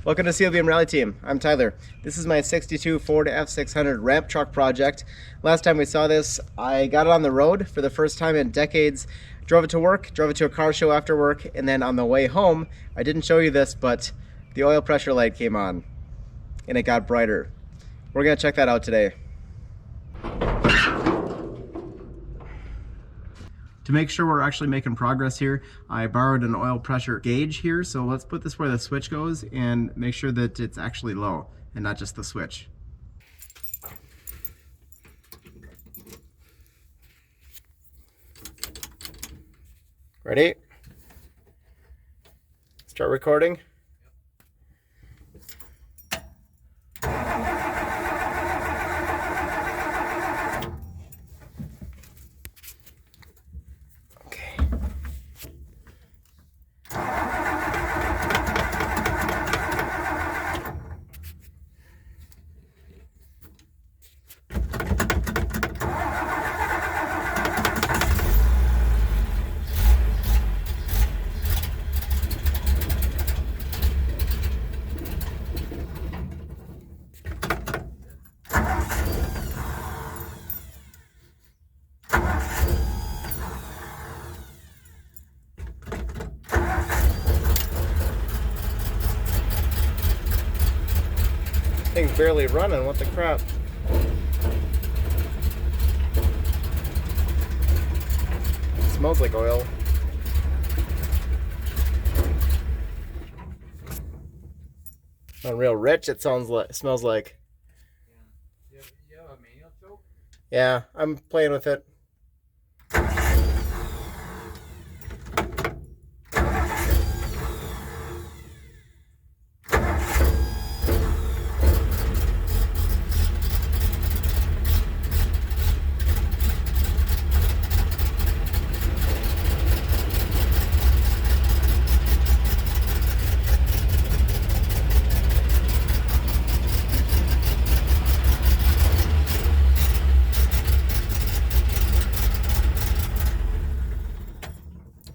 Welcome to CLBM Rally Team. I'm Tyler. This is my 62 Ford F600 ramp truck project. Last time we saw this, I got it on the road for the first time in decades. Drove it to work, drove it to a car show after work, and then on the way home, I didn't show you this, but the oil pressure light came on and it got brighter. We're gonna check that out today. To make sure we're actually making progress here, I borrowed an oil pressure gauge here, so let's put this where the switch goes and make sure that it's actually low and not just the switch. Ready? Start recording. Thing's barely running, what the crap? It smells like oil. Not real rich, it smells like. Yeah. You have a manual choke? Yeah, I'm playing with it.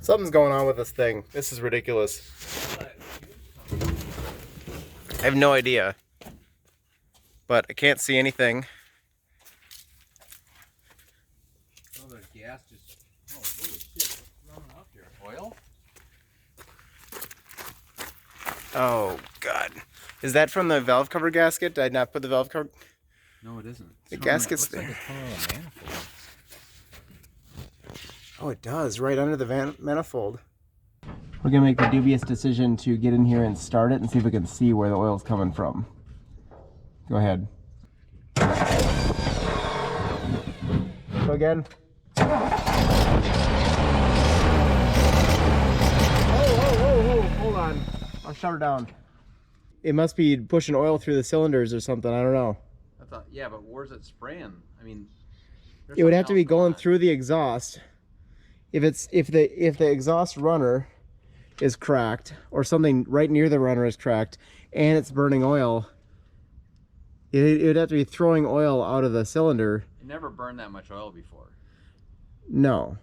Something's going on with this thing. This is ridiculous. I have no idea. But I can't see anything. Oh, the gas just... Oh, holy shit. What's running up here? Oil? Oh, God. Is that from the valve cover gasket? Did I not put the valve cover? No, it isn't. The gasket's there. there. Looks like it's from a manifold. Oh, it does, right under the manifold. We're gonna make the dubious decision to get in here and start it and see if we can see where the oil's coming from. Go ahead. Go again. Whoa, hold on. I'll shut her down. It must be pushing oil through the cylinders or something, I don't know. I thought, yeah, but where's it spraying? I mean, it would have to be going through the exhaust. If the exhaust runner is cracked or something right near the runner is cracked and it's burning oil, it would have to be throwing oil out of the cylinder. It never burned that much oil before. No,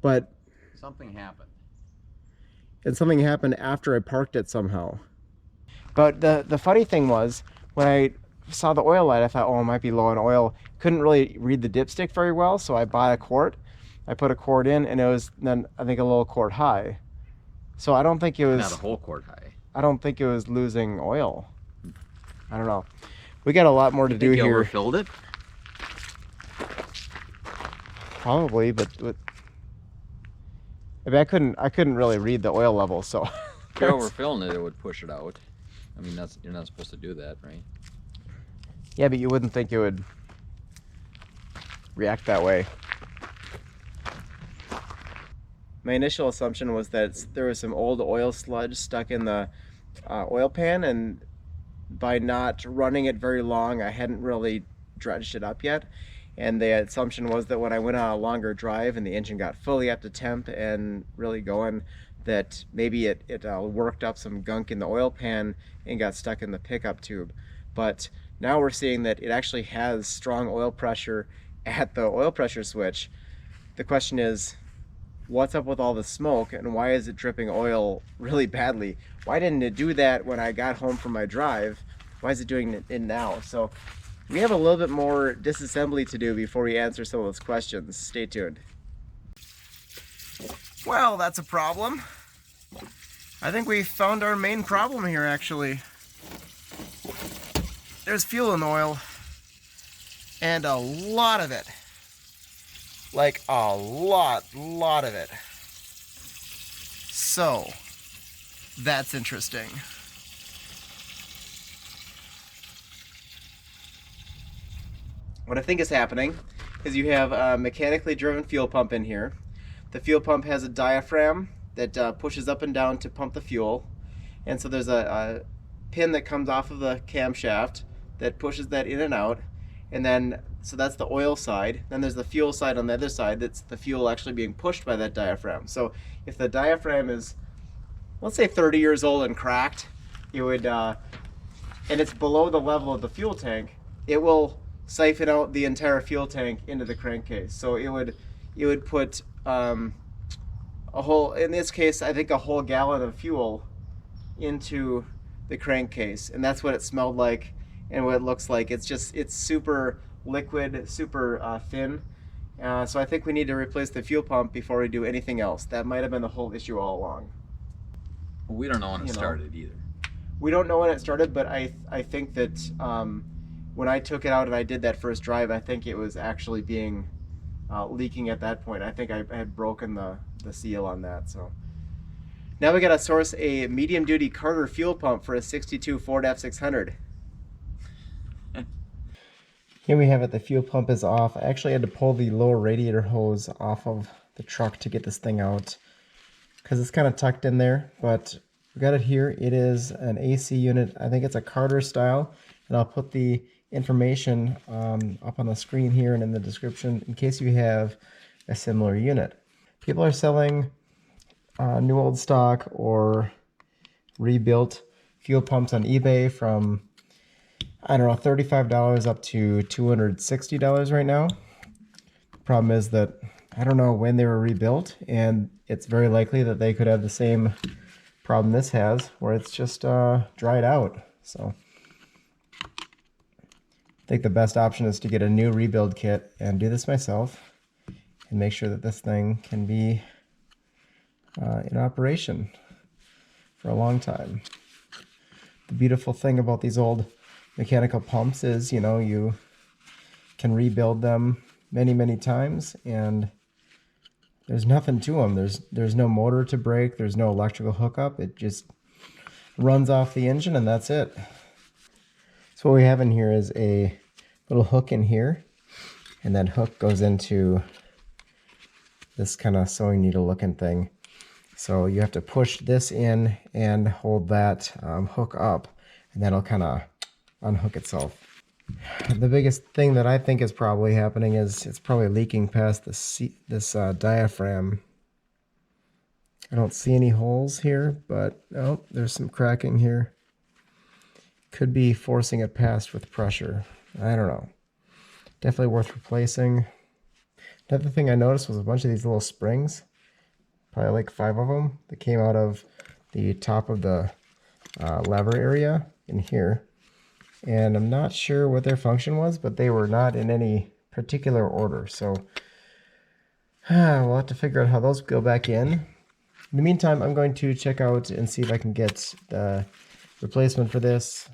but something happened. And something happened after I parked it somehow. But the funny thing was, when I saw the oil light, I thought, oh, it might be low on oil. Couldn't really read the dipstick very well, so I bought a quart. I put a quart in, and it was then I think a little quart high. So I don't think it was Not a whole quart high. I don't think it was losing oil. I don't know. We got a lot more to do you here. Overfilled it? Probably, but I mean, I couldn't really read the oil level, so. If you're overfilling it, it would push it out. I mean, you're not supposed to do that, right? Yeah, but you wouldn't think it would react that way. My initial assumption was that there was some old oil sludge stuck in the oil pan, and by not running it very long, I hadn't really dredged it up yet. And the assumption was that when I went on a longer drive and the engine got fully up to temp and really going, that maybe it worked up some gunk in the oil pan and got stuck in the pickup tube. But now we're seeing that it actually has strong oil pressure at the oil pressure switch. The question is, what's up with all the smoke and why is it dripping oil really badly? why didn't it do that when I got home from my drive? Why is it doing it now? So we have a little bit more disassembly to do before we answer some of those questions. Stay tuned. Well, that's a problem. I think we found our main problem here, actually. There's fuel in the oil, and a lot of it. Like a lot of it. So, that's interesting. What I think is happening is you have a mechanically driven fuel pump in here. The fuel pump has a diaphragm that pushes up and down to pump the fuel. And so there's a pin that comes off of the camshaft that pushes that in and out. And then, so that's the oil side. Then there's the fuel side on the other side. That's the fuel actually being pushed by that diaphragm. So if the diaphragm is, let's say 30 years old and cracked, it would, and it's below the level of the fuel tank, it will siphon out the entire fuel tank into the crankcase. So it would put a whole, in this case, I think a whole gallon of fuel into the crankcase, and that's what it smelled like and what it looks like. It's super liquid, super thin. So I think we need to replace the fuel pump before we do anything else. That might have been the whole issue all along. Well, we don't know when it started either. We don't know when it started, but I think that when I took it out and I did that first drive, I think it was actually being leaking at that point. I think I had broken the seal on that. So now we got to source a medium duty Carter fuel pump for a 62 Ford F600. Here we have it, the fuel pump is off. I actually had to pull the lower radiator hose off of the truck to get this thing out because it's kind of tucked in there, but we got it here. It is an AC unit. I think it's a Carter style, and I'll put the information up on the screen here and in the description in case you have a similar unit. People are selling new old stock or rebuilt fuel pumps on eBay from, I don't know, $35 up to $260 right now. The problem is that I don't know when they were rebuilt, and it's very likely that they could have the same problem this has, where it's just dried out. So I think the best option is to get a new rebuild kit and do this myself and make sure that this thing can be in operation for a long time. The beautiful thing about these old mechanical pumps is, you know, you can rebuild them many times, and there's nothing to them. There's no motor to break. There's no electrical hookup. It just runs off the engine, and that's it. So what we have in here is a little hook in here, and that hook goes into this kind of sewing needle looking thing. So you have to push this in and hold that hook up, and that'll kind of unhook itself. The biggest thing that I think is probably happening is it's probably leaking past this diaphragm. I don't see any holes here, but oh, there's some cracking here. Could be forcing it past with pressure. I don't know. Definitely worth replacing. Another thing I noticed was a bunch of these little springs, probably like 5 of them, that came out of the top of the lever area in here. And I'm not sure what their function was, but they were not in any particular order. So we'll have to figure out how those go back in. In the meantime, I'm going to check out and see if I can get the replacement for this.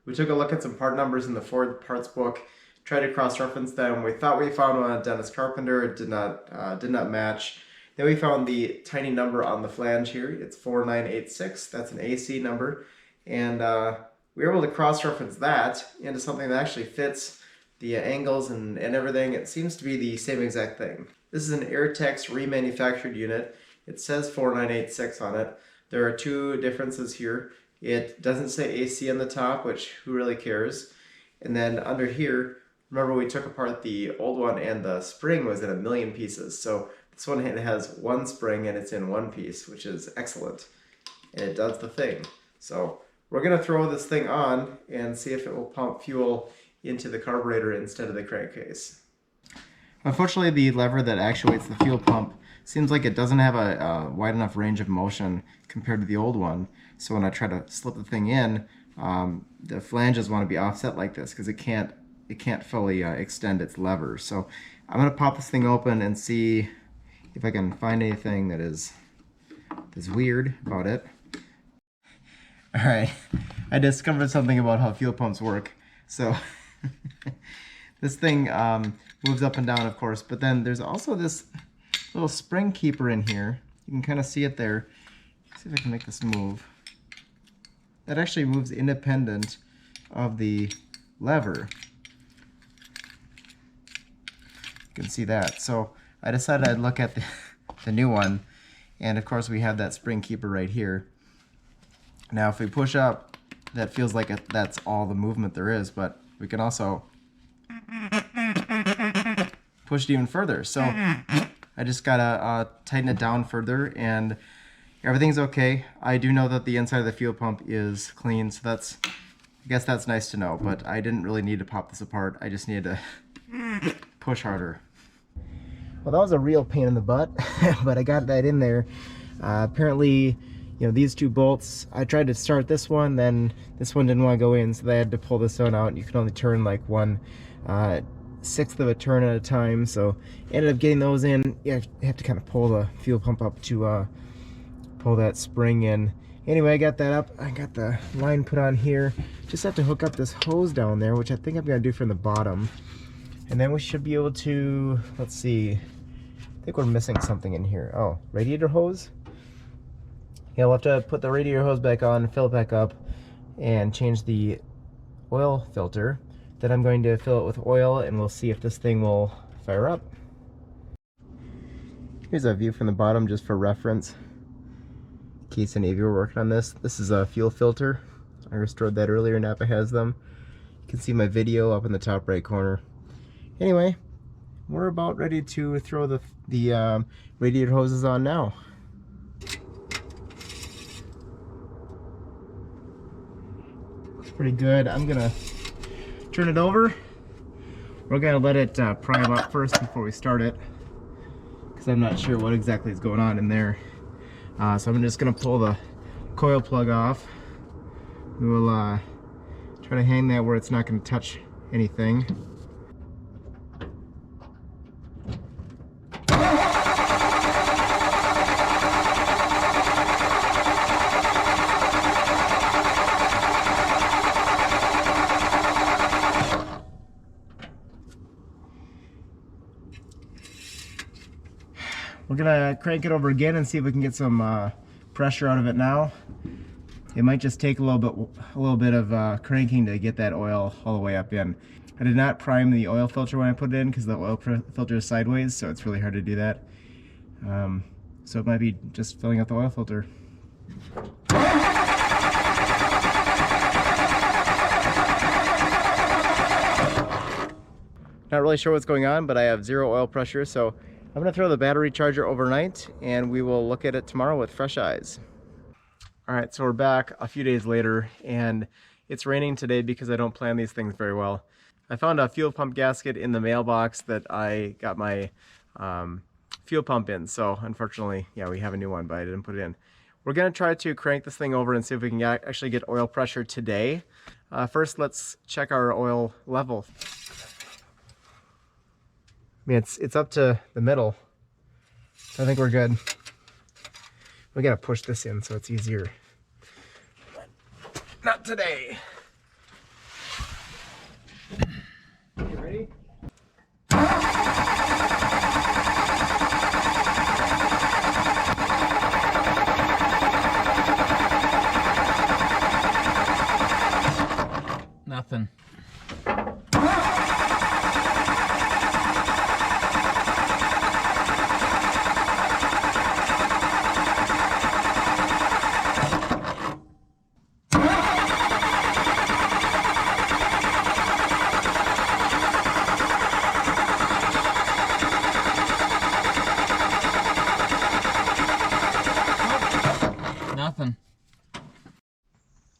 We took a look at some part numbers in the Ford parts book, tried to cross-reference them. We thought we found one on Dennis Carpenter. It did not match. Then we found the tiny number on the flange here. It's 4986. That's an AC number. And we were able to cross-reference that into something that actually fits the angles and everything. It seems to be the same exact thing. This is an Airtex remanufactured unit. It says 4986 on it. There are 2 differences here. It doesn't say AC on the top, which who really cares? And then under here, remember we took apart the old one and the spring was in 1,000,000 pieces. So this one has 1 spring and it's in 1 piece, which is excellent. And it does the thing. So we're going to throw this thing on and see if it will pump fuel into the carburetor instead of the crankcase. Unfortunately, the lever that actuates the fuel pump seems like it doesn't have a wide enough range of motion compared to the old one. So when I try to slip the thing in, the flanges want to be offset like this because it can't fully extend its levers. So I'm gonna pop this thing open and see if I can find anything that's weird about it. All right, I discovered something about how fuel pumps work. So this thing moves up and down, of course, but then there's also this little spring keeper in here. You can kind of see it there. Let's see if I can make this move. That actually moves independent of the lever. You can see that. So I decided I'd look at the new one, and of course we have that spring keeper right here. Now if we push up, that feels like that's all the movement there is, but we can also push it even further. So I just gotta tighten it down further, and everything's okay. I do know that the inside of the fuel pump is clean, so I guess that's nice to know, but I didn't really need to pop this apart. I just needed to push harder. Well, that was a real pain in the butt, but I got that in there. Apparently, these two bolts, I tried to start this one, then this one didn't want to go in, so they had to pull this one out. You can only turn like 1/6 of a turn at a time, so ended up getting those in. You have to kind of pull the fuel pump up to pull that spring in. Anyway, I got that up. I got the line put on here. Just have to hook up this hose down there, which I think I'm going to do from the bottom. And then we should be able to, let's see, I think we're missing something in here. Oh, radiator hose? Yeah, we'll have to put the radiator hose back on, fill it back up, and change the oil filter. Then I'm going to fill it with oil, and we'll see if this thing will fire up. Here's a view from the bottom just for reference. In case any of you are working on this. This is a fuel filter. I restored that earlier. Napa has them. You can see my video up in the top right corner. Anyway, we're about ready to throw the radiator hoses on now. Looks pretty good. I'm gonna turn it over. We're gonna let it prime up first before we start it, because I'm not sure what exactly is going on in there. So I'm just gonna pull the coil plug off. We will try to hang that where it's not gonna touch anything. We're gonna crank it over again and see if we can get some pressure out of it now. It might just take a little bit of cranking to get that oil all the way up in. I did not prime the oil filter when I put it in because the oil filter is sideways, so it's really hard to do that. So it might be just filling up the oil filter. Not really sure what's going on, but I have 0 oil pressure, so I'm going to throw the battery charger overnight, and we will look at it tomorrow with fresh eyes. All right, so we're back a few days later, and it's raining today because I don't plan these things very well. I found a fuel pump gasket in the mailbox that I got my fuel pump in, so unfortunately, yeah, we have a new one, but I didn't put it in. We're going to try to crank this thing over and see if we can actually get oil pressure today. First, let's check our oil level. I mean, it's up to the middle, so I think we're good. We gotta push this in so it's easier. Not today. You ready? Nothing. Nothing.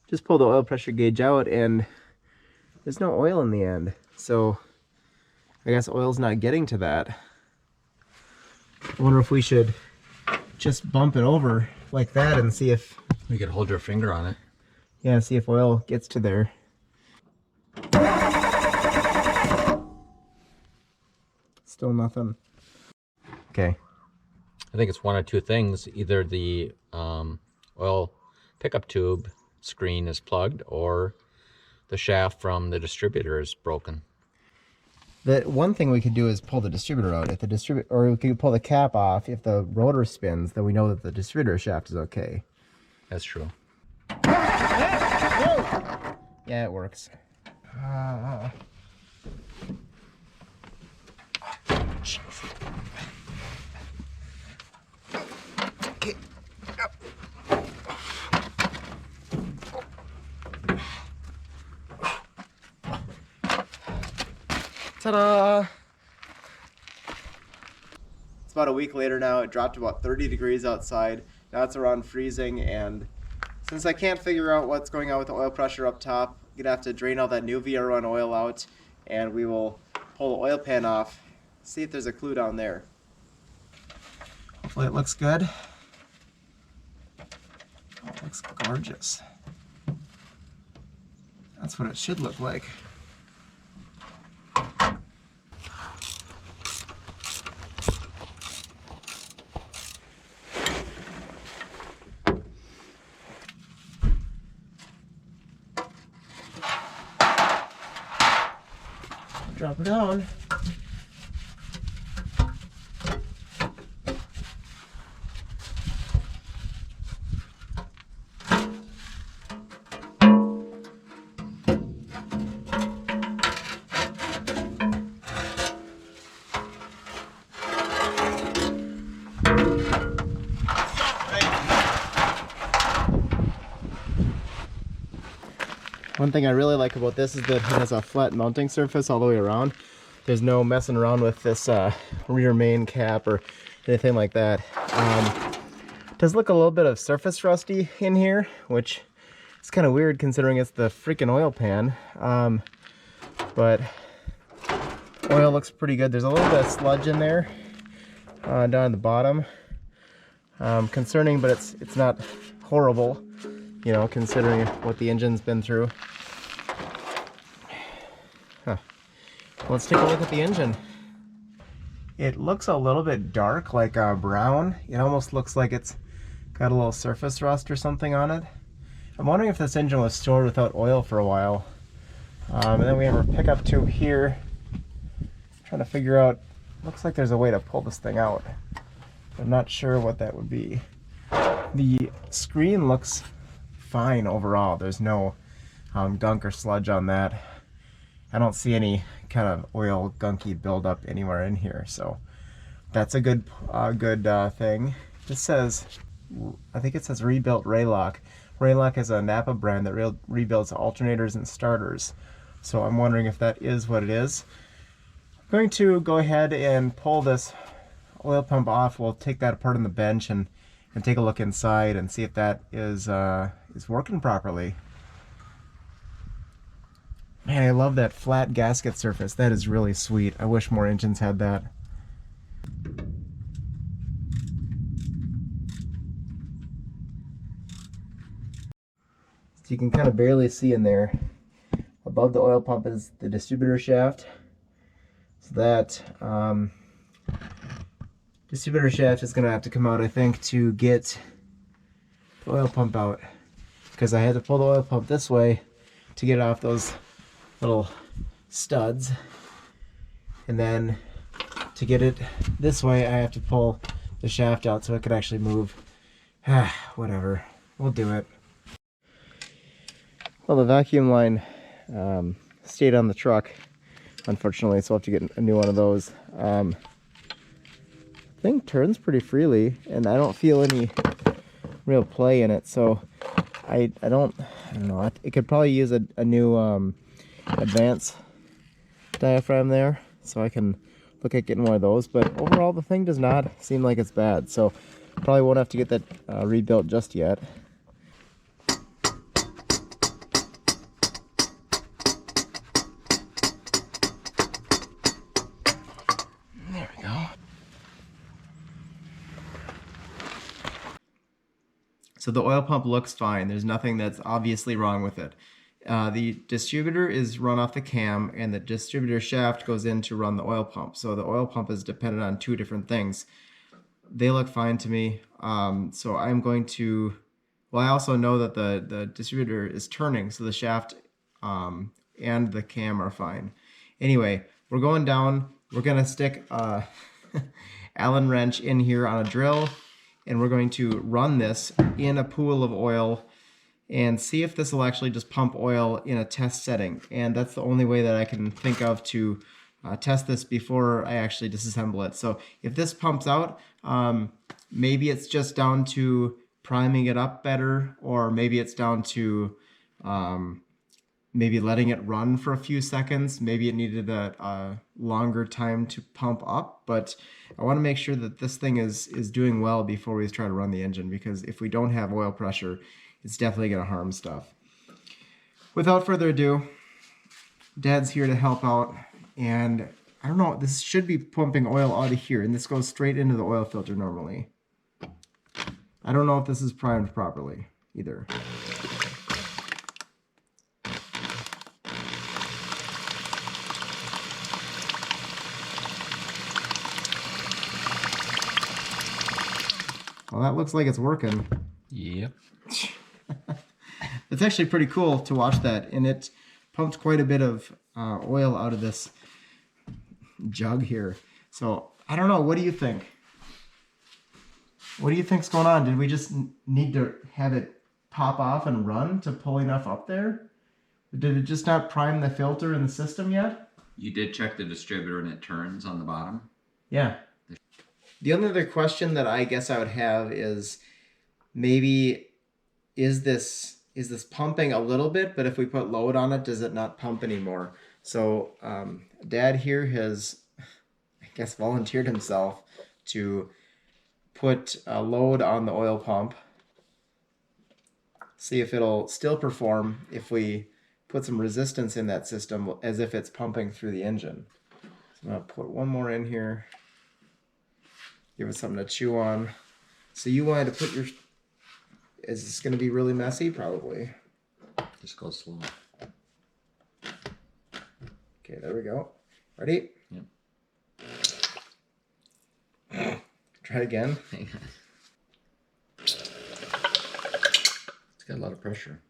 Just pull the oil pressure gauge out and there's no oil in the end. So I guess oil's not getting to that. I wonder if we should just bump it over like that and see if... You could hold your finger on it. Yeah, see if oil gets to there. Still nothing. Okay. I think it's one of two things. Either the oil pickup tube screen is plugged or the shaft from the distributor is broken. The one thing we could do is pull the distributor out. If the distributor, or we could pull the cap off. If the rotor spins, then we know that the distributor shaft is okay. That's true. Yeah, it works. Okay. Ta-da! It's about a week later now. It dropped to about 30 degrees outside. Now it's around freezing, and since I can't figure out what's going on with the oil pressure up top, I'm gonna have to drain all that new VR1 oil out, and we will pull the oil pan off, see if there's a clue down there. Hopefully it looks good. Oh, it looks gorgeous. That's what it should look like. Drop it down. One thing I really like about this is that it has a flat mounting surface all the way around. There's no messing around with this rear main cap or anything like that. It does look a little bit of surface rusty in here, which is kind of weird considering it's the freaking oil pan. But oil looks pretty good. There's a little bit of sludge in there down at the bottom. Concerning, but it's not horrible, you know, considering what the engine's been through. Huh. Let's take a look at the engine. It looks a little bit dark, like brown. It almost looks like it's got a little surface rust or something on it. I'm wondering if this engine was stored without oil for a while. And then we have our pickup tube here. Trying to figure out, looks like there's a way to pull this thing out. I'm not sure what that would be. The screen looks fine overall. There's no gunk or sludge on that. I don't see any kind of oil gunky buildup anywhere in here, so that's a good thing. This says, I think it says rebuilt Raylock. Raylock is a Napa brand that rebuilds alternators and starters, so I'm wondering if that is what it is. I'm going to go ahead and pull this oil pump off. We'll take that apart on the bench and take a look inside and see if that is working properly. Man, I love that flat gasket surface. That is really sweet. I wish more engines had that. So you can kind of barely see in there. Above the oil pump is the distributor shaft. So that distributor shaft is going to have to come out, I think, to get the oil pump out. Because I had to pull the oil pump this way to get off those little studs. And then to get it this way, I have to pull the shaft out so it could actually move. Whatever. We'll do it. Well, the vacuum line stayed on the truck, unfortunately, so I'll have to get a new one of those. Thing turns pretty freely, and I don't feel any real play in it, so I don't know. It could probably use a new advance diaphragm there, so I can look at getting one of those. But overall, the thing does not seem like it's bad, so probably won't have to get that rebuilt just yet. There we go. So the oil pump looks fine. There's nothing that's obviously wrong with it. The distributor is run off the cam, and the distributor shaft goes in to run the oil pump. So the oil pump is dependent on two different things. They look fine to me. So I'm going to, well, I also know that the distributor is turning, so the shaft and the cam are fine. Anyway, we're going down. We're going to stick a Allen wrench in here on a drill, and we're going to run this in a pool of oil and see if this will actually just pump oil in a test setting. And that's the only way that I can think of to test this before I actually disassemble it. So if this pumps out, maybe it's just down to priming it up better, or maybe it's down to maybe letting it run for a few seconds. Maybe it needed a longer time to pump up, but I want to make sure that this thing is doing well before we try to run the engine, because if we don't have oil pressure, it's definitely going to harm stuff. Without further ado, Dad's here to help out, and I don't know, this should be pumping oil out of here, and this goes straight into the oil filter normally. I don't know if this is primed properly either. Well, that looks like it's working. Yep. It's actually pretty cool to watch that, and it pumped quite a bit of oil out of this jug here. So I don't know, what do you think? What do you think's going on? Did we just need to have it pop off and run to pull enough up there? Did it just not prime the filter in the system yet? You did check the distributor and it turns on the bottom? Yeah. The only other question that I guess I would have is, maybe is this pumping a little bit, but if we put load on it, does it not pump anymore? So Dad here has, I guess, volunteered himself to put a load on the oil pump, see if it'll still perform if we put some resistance in that system as if it's pumping through the engine. So I'm going to put one more in here, give it something to chew on. So you wanted to put your, is this going to be really messy? Probably. Just go slow. Okay, there we go. Ready? Yep. Try it again. Hang on. It's got a lot of pressure.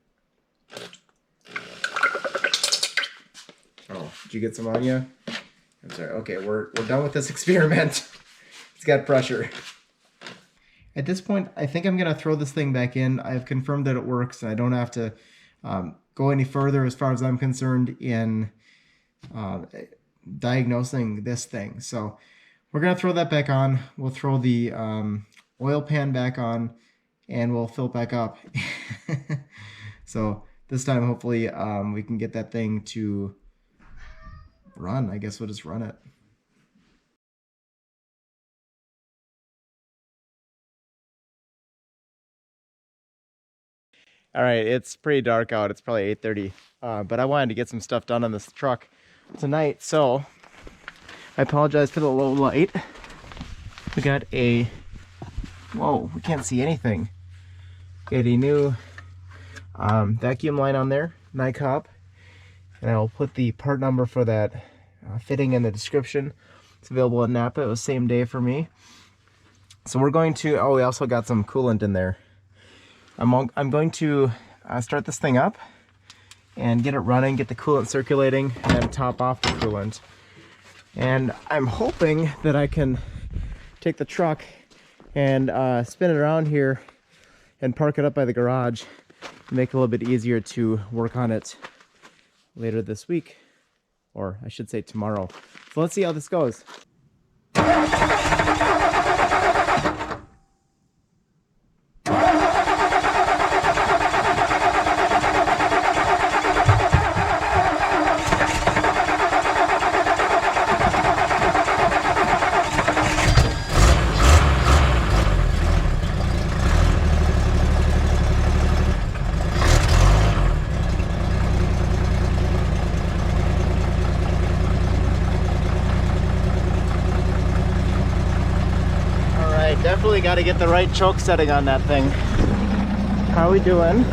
Oh, did you get some on you? I'm sorry. Okay, we're done with this experiment. It's got pressure. At this point, I think I'm going to throw this thing back in. I've confirmed that it works, and I don't have to go any further as far as I'm concerned in diagnosing this thing. So we're going to throw that back on. We'll throw the oil pan back on, and we'll fill it back up. So this time, hopefully, we can get that thing to run. I guess we'll just run it. All right, it's pretty dark out. It's probably 8:30, but I wanted to get some stuff done on this truck tonight, so I apologize for the low light. We got a, whoa, we can't see anything. Got a new vacuum line on there, nicopp, and I'll put the part number for that fitting in the description. It's available at Napa. It was same day for me. So we're going to, oh, we also got some coolant in there. I'm going to start this thing up and get it running, get the coolant circulating, and then top off the coolant. And I'm hoping that I can take the truck and spin it around here and park it up by the garage to make it a little bit easier to work on it later this week, or I should say tomorrow. So let's see how this goes. Definitely got to get the right choke setting on that thing. How we doing?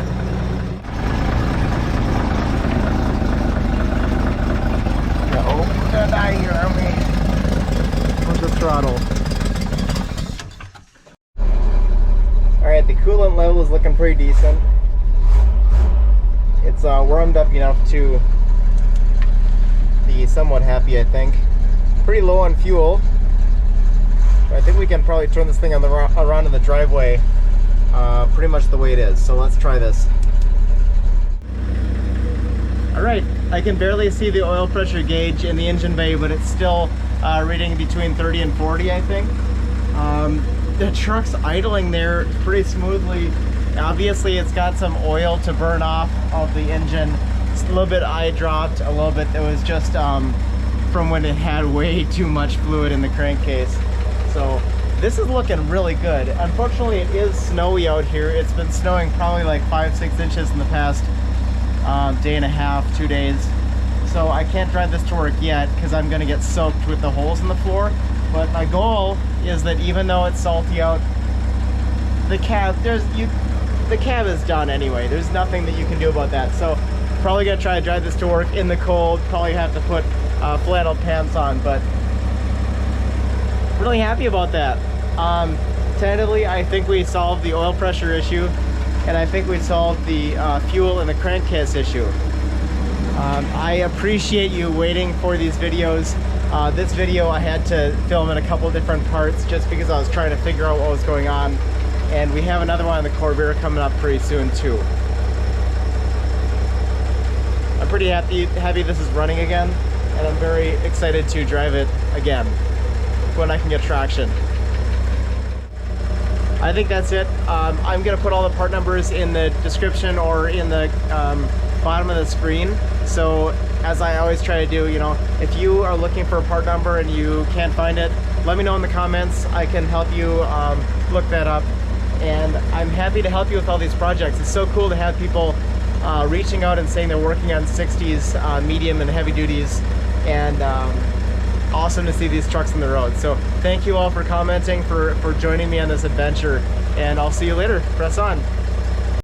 Oh, did I hear me? Where's the throttle? Alright, the coolant level is looking pretty decent. It's warmed up enough to be somewhat happy, I think. Pretty low on fuel. But I think we can probably turn this thing on around in the driveway pretty much the way it is. So let's try this. Alright, I can barely see the oil pressure gauge in the engine bay, but it's still reading between 30 and 40, I think. The truck's idling there pretty smoothly. Obviously, it's got some oil to burn off of the engine. It's a little bit eye dropped, a little bit. It was just from when it had way too much fluid in the crankcase. So this is looking really good. Unfortunately, it is snowy out here. It's been snowing probably like 5-6 inches in the past day and a half, 2 days. So I can't drive this to work yet because I'm gonna get soaked with the holes in the floor. But my goal is that even though it's salty out, the cab is done anyway. There's nothing that you can do about that. So probably gonna try to drive this to work in the cold. Probably have to put flannel pants on, but really happy about that. Tentatively, I think we solved the oil pressure issue, and I think we solved the fuel and the crankcase issue. I appreciate you waiting for these videos. This video I had to film in a couple different parts just because I was trying to figure out what was going on, and we have another one on the Corvair coming up pretty soon too. I'm pretty happy this is running again, and I'm very excited to drive it again when I can get traction. I think that's it. I'm gonna put all the part numbers in the description or in the bottom of the screen. So as I always try to do, you know, if you are looking for a part number and you can't find it, let me know in the comments. I can help you look that up. And I'm happy to help you with all these projects. It's so cool to have people reaching out and saying they're working on 60s, medium and heavy duties, and awesome to see these trucks on the road. So thank you all for commenting, for joining me on this adventure, and I'll see you later. Press on.